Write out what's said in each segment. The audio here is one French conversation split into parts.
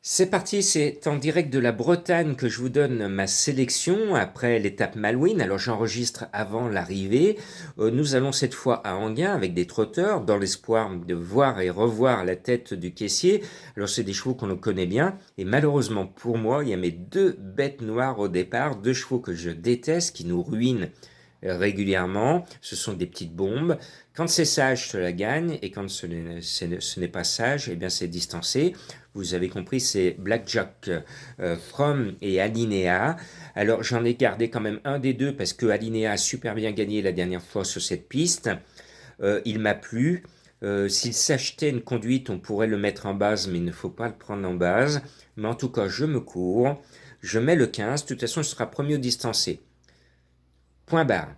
C'est parti, c'est en direct de la Bretagne que je vous donne ma sélection après l'étape Malouine. Alors j'enregistre avant l'arrivée. Nous allons cette fois à Enghien avec des trotteurs dans l'espoir de voir et revoir la tête du caissier. Alors c'est des chevaux qu'on connaît bien et malheureusement pour moi, il y a mes deux bêtes noires au départ, deux chevaux que je déteste qui nous ruinent régulièrement. Ce sont des petites bombes. Quand c'est sage, je la gagne, et quand ce n'est pas sage, eh bien c'est distancé. Vous avez compris, c'est Blackjack From et Alinea. Alors j'en ai gardé quand même un des deux parce que Alinea a super bien gagné la dernière fois sur cette piste. Il m'a plu. S'il s'achetait une conduite, on pourrait le mettre en base, mais il ne faut pas le prendre en base. Mais en tout cas, je me cours. Je mets le 15. De toute façon, ce sera premier au distancé. Point barre.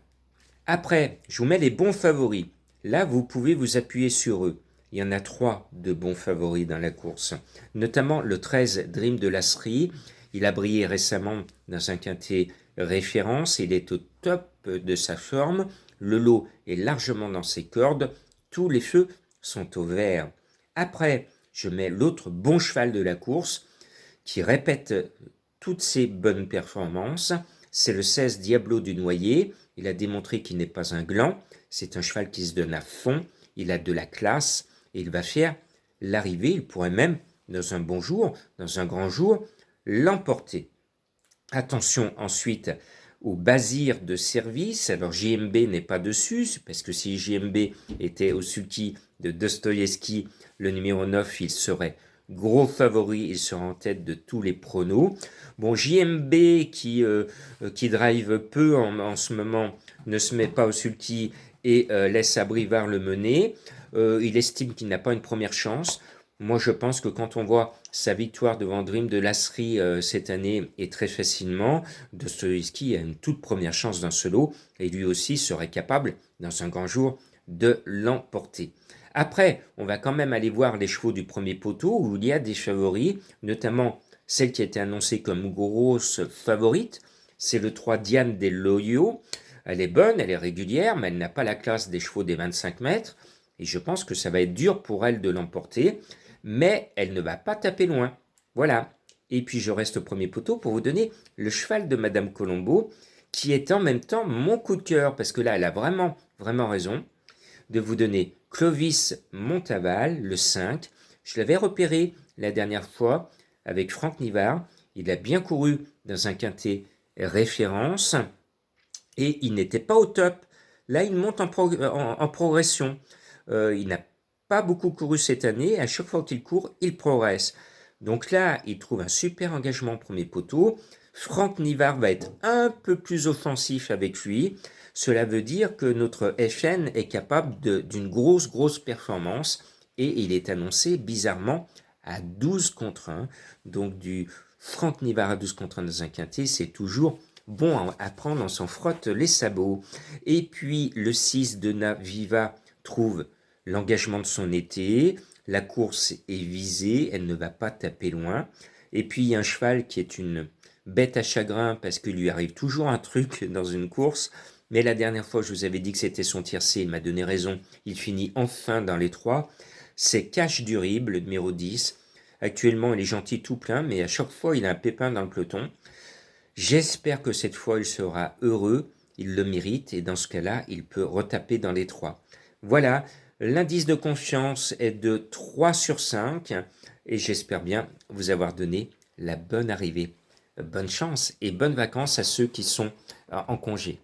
Après, je vous mets les bons favoris. Là, vous pouvez vous appuyer sur eux. Il y en a trois de bons favoris dans la course, notamment le 13 Dream de Lasserie. Il a brillé récemment dans un quintet référence, il est au top de sa forme, le lot est largement dans ses cordes, tous les feux sont au vert. Après, je mets l'autre bon cheval de la course, qui répète toutes ses bonnes performances, c'est le 16 Diablo du Noyer. Il a démontré qu'il n'est pas un gland, c'est un cheval qui se donne à fond, il a de la classe et il va faire l'arrivée, il pourrait même, dans un bon jour, dans un grand jour, l'emporter. Attention ensuite au Basir de service. Alors JMB n'est pas dessus, parce que si JMB était au sulky de Dostoïevski, le numéro 9, il serait gros favori, il sera en tête de tous les pronos. Bon, JMB qui drive peu en ce moment ne se met pas au sulky et laisse Abrivard le mener. Il estime qu'il n'a pas une première chance. Moi, je pense que quand on voit sa victoire devant Dream de Lasserie cette année et très facilement, Dostoïevski a une toute première chance dans ce lot et lui aussi serait capable, dans un grand jour, de l'emporter. Après, on va quand même aller voir les chevaux du premier poteau où il y a des favoris, notamment celle qui a été annoncée comme grosse favorite. C'est le 3 Diane des Loyaux. Elle est bonne, elle est régulière, mais elle n'a pas la classe des chevaux des 25 mètres. Et je pense que ça va être dur pour elle de l'emporter, mais elle ne va pas taper loin. Voilà. Et puis je reste au premier poteau pour vous donner le cheval de Madame Colombo, qui est en même temps mon coup de cœur, parce que là, elle a vraiment, vraiment raison, de vous donner Clovis Montaval, le 5. Je l'avais repéré la dernière fois avec Franck Nivard. Il a bien couru dans un quintet référence et il n'était pas au top. Là, il monte en progression. Il n'a pas beaucoup couru cette année. À chaque fois qu'il court, il progresse. Donc là, il trouve un super engagement au premier poteau. Franck Nivard va être un peu plus offensif avec lui. Cela veut dire que notre FN est capable d'une grosse, grosse performance. Et il est annoncé bizarrement à 12 contre 1. Donc du Franck Nivard à 12 contre 1 dans un quintet, c'est toujours bon à prendre, on s'en frotte les sabots. Et puis le 6 de Naviva trouve l'engagement de son été, la course est visée, elle ne va pas taper loin. Et puis il y a un cheval qui est une bête à chagrin parce qu'il lui arrive toujours un truc dans une course. Mais la dernière fois, je vous avais dit que c'était son tiercé, il m'a donné raison. Il finit enfin dans les trois. C'est Cash Durib, le numéro 10. Actuellement, il est gentil tout plein, mais à chaque fois, il a un pépin dans le peloton. J'espère que cette fois il sera heureux, il le mérite et dans ce cas-là, il peut retaper dans les trois. Voilà, l'indice de confiance est de 3 sur 5 et j'espère bien vous avoir donné la bonne arrivée. Bonne chance et bonnes vacances à ceux qui sont en congé.